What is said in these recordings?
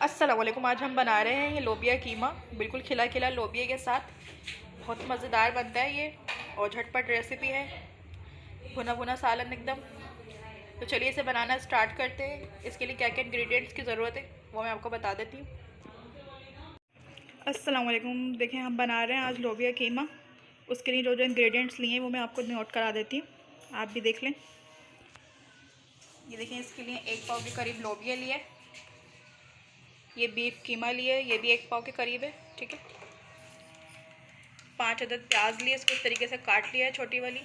अस्सलाम वालेकुम। आज हम बना रहे हैं ये लोबिया कीमा, बिल्कुल खिला खिला लोबिया के साथ। बहुत मज़ेदार बनता है ये और झटपट रेसिपी है, भुना भुना सालन एकदम। तो चलिए इसे बनाना स्टार्ट करते हैं। इसके लिए क्या क्या इंग्रेडिएंट्स की ज़रूरत है वो मैं आपको बता देती हूँ। अस्सलाम वालेकुम। देखें हम बना रहे हैं आज लोबिया कीमा। उसके लिए जो जो इंग्रेडिएंट्स लिए हैं वो मैं आपको नोट करा देती हूँ, आप भी देख लें। ये देखें, इसके लिए 1 पाव के करीब लोबिया लिया है। ये बीफ कीमा लिए, ये भी 1 पाव के करीब है, ठीक है। 5 अदद प्याज लिए, इसको इस तरीके से काट लिया है छोटी वाली।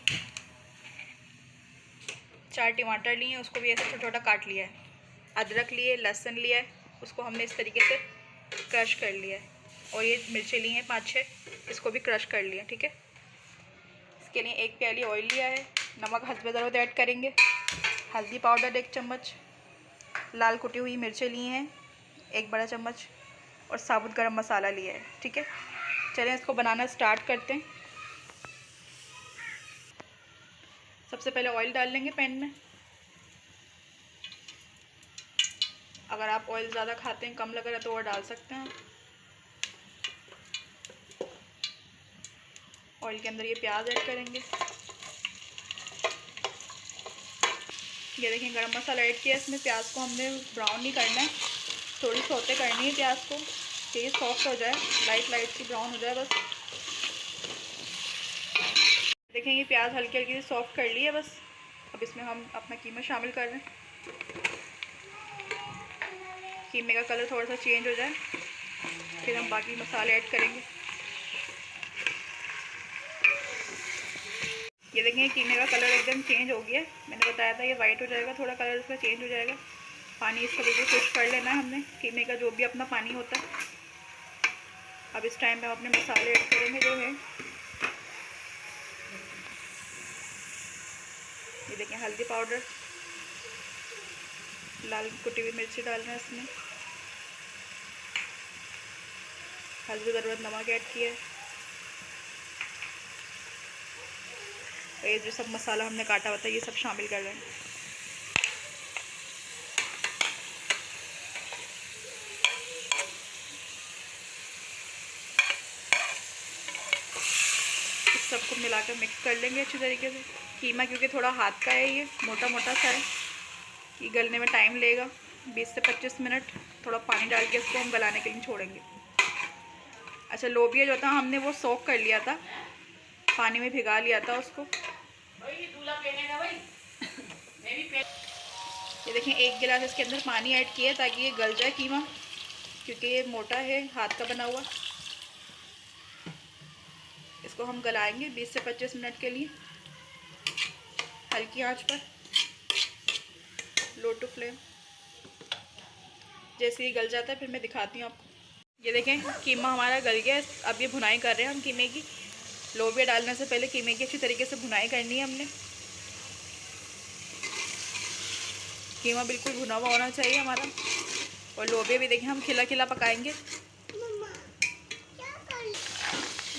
4 टमाटर लिए, उसको भी ऐसे छोटा छोटा काट लिया है। अदरक लिए, लहसुन लिया है, उसको हमने इस तरीके से क्रश कर लिया है। और ये मिर्चें ली हैं 5-6, इसको भी क्रश कर लिया, ठीक है। इसके लिए 1 प्याली ऑयल लिया है। नमक हस्बे ज़रूरत ऐड करेंगे। हल्दी पाउडर 1 चम्मच। लाल कुटी हुई मिर्चें ली हैं 1 बड़ा चम्मच। और साबुत गरम मसाला लिया है, ठीक है। चलें इसको बनाना स्टार्ट करते हैं। सबसे पहले ऑयल डाल लेंगे पैन में। अगर आप ऑयल ज़्यादा खाते हैं, कम लग रहा है तो और डाल सकते हैं। ऑयल के अंदर ये प्याज ऐड करेंगे। ये देखें, गरम मसाला ऐड किया। इसमें प्याज को हमने ब्राउन नहीं करना है, थोड़ी सौते करनी है प्याज को कि ये सॉफ्ट हो जाए, लाइट सी ब्राउन हो जाए बस। देखें ये प्याज हल्की हल्की सी सॉफ्ट कर ली है बस। अब इसमें हम अपना कीमा शामिल कर रहे हैं। कीमे का कलर थोड़ा सा चेंज हो जाए फिर हम बाकी मसाले ऐड करेंगे। ये देखें कीमे का कलर एकदम चेंज हो गया। मैंने बताया था ये वाइट हो जाएगा, थोड़ा कलर इसका चेंज हो जाएगा। पानी इसका बिल्कुल खुश कर लेना है हमने, कीमे का जो भी अपना पानी होता है। अब इस टाइम में हम अपने मसाले ऐड करेंगे जो है। ये देखें, हल्दी पाउडर, लाल कुटी हुई मिर्ची डाल रहे हैं इसमें। हल्दी ज़रूरत नमक ऐड किया है। और ये जो सब मसाला हमने काटा हुआ था ये सब शामिल कर रहे हैं। इस सबको मिलाकर मिक्स कर लेंगे अच्छी तरीके से। कीमा क्योंकि थोड़ा हाथ का है, ये मोटा मोटा सा है, ये गलने में टाइम लेगा 20 से 25 मिनट। थोड़ा पानी डाल के इसको हम गलाने के लिए छोड़ेंगे। अच्छा, लोबिया जो था हमने वो सोक कर लिया था, पानी में भिगा लिया था उसको। ये देखें 1 गिलास इसके अंदर पानी ऐड किया ताकि ये गल जाए कीमा, क्योंकि ये मोटा है, हाथ का बना हुआ। इसको हम गलाएंगे 20 से 25 मिनट के लिए, हल्की आंच पर, लो टू फ्लेम। जैसे ही गल जाता है फिर मैं दिखाती हूँ आपको। ये देखें कीमा हमारा गल गया है। अब ये भुनाई कर रहे हैं हम कीमे की। लोबिया डालने से पहले कीमे की अच्छी तरीके से भुनाई करनी है हमने। कीमा बिल्कुल भुना हुआ होना चाहिए हमारा। और लोबिया भी देखें हम खिला खिला पकाएंगे।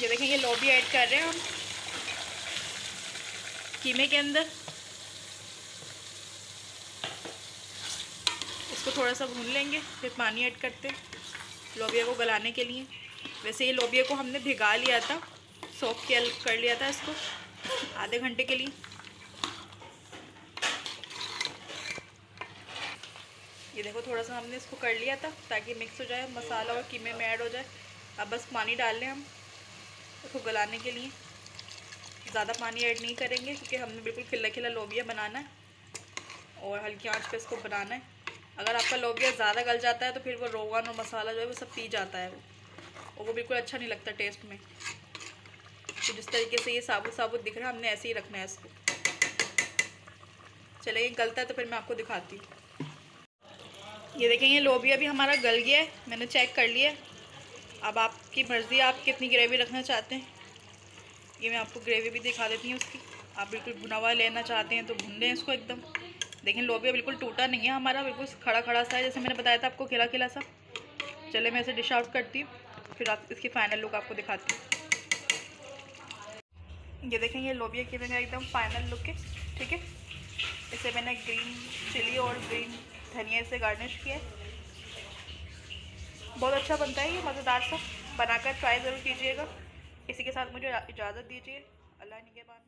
ये देखें ये लोबिया ऐड कर रहे हैं हम कीमे के अंदर। इसको थोड़ा सा भून लेंगे, फिर पानी ऐड करते हैं लोबिया को गलाने के लिए। वैसे ये लोबिया को हमने भिगा लिया था, सोक कर लिया था इसको आधे घंटे के लिए। ये देखो थोड़ा सा हमने इसको कर लिया था ताकि मिक्स हो जाए, मसाला और कीमे में ऐड हो जाए। अब बस पानी डाल लें हम इसको गलाने के लिए। ज़्यादा पानी ऐड नहीं करेंगे क्योंकि हमने बिल्कुल खिला खिला लोबिया बनाना है और हल्की आंच पे इसको बनाना है। अगर आपका लोबिया ज़्यादा गल जाता है तो फिर वो रोगन और मसाला जो है वो सब पी जाता है और वो बिल्कुल अच्छा नहीं लगता टेस्ट में। तो जिस तरीके से ये साबुत साबुत दिख रहा है हमने ऐसे ही रखना है इसको। चलिए ये गलता है तो फिर मैं आपको दिखाती हूँ। ये देखें ये लोबिया भी हमारा गल गया है, मैंने चेक कर लिया। अब आपकी मर्ज़ी आप कितनी ग्रेवी रखना चाहते हैं। ये मैं आपको ग्रेवी भी दिखा देती हूँ उसकी। आप बिल्कुल भुना हुआ लेना चाहते हैं तो भून लें इसको एकदम। देखें लोबिया बिल्कुल टूटा नहीं है हमारा, बिल्कुल खड़ा खड़ा सा है, जैसे मैंने बताया था आपको, खिला खिला सा। चले मैं इसे डिश आउट करती हूँ, फिर आप इसकी फाइनल लुक आपको दिखाती हूँ। ये देखें ये लोबिया कीमे का एकदम फाइनल लुक है, ठीक है। इसे मैंने ग्रीन चिली और ग्रीन धनिया से गार्निश किया है। बहुत अच्छा बनता है ये, मज़ेदार सा। बनाकर ट्राई ज़रूर कीजिएगा। इसी के साथ मुझे इजाज़त दीजिए। अल्लाह निगहबान।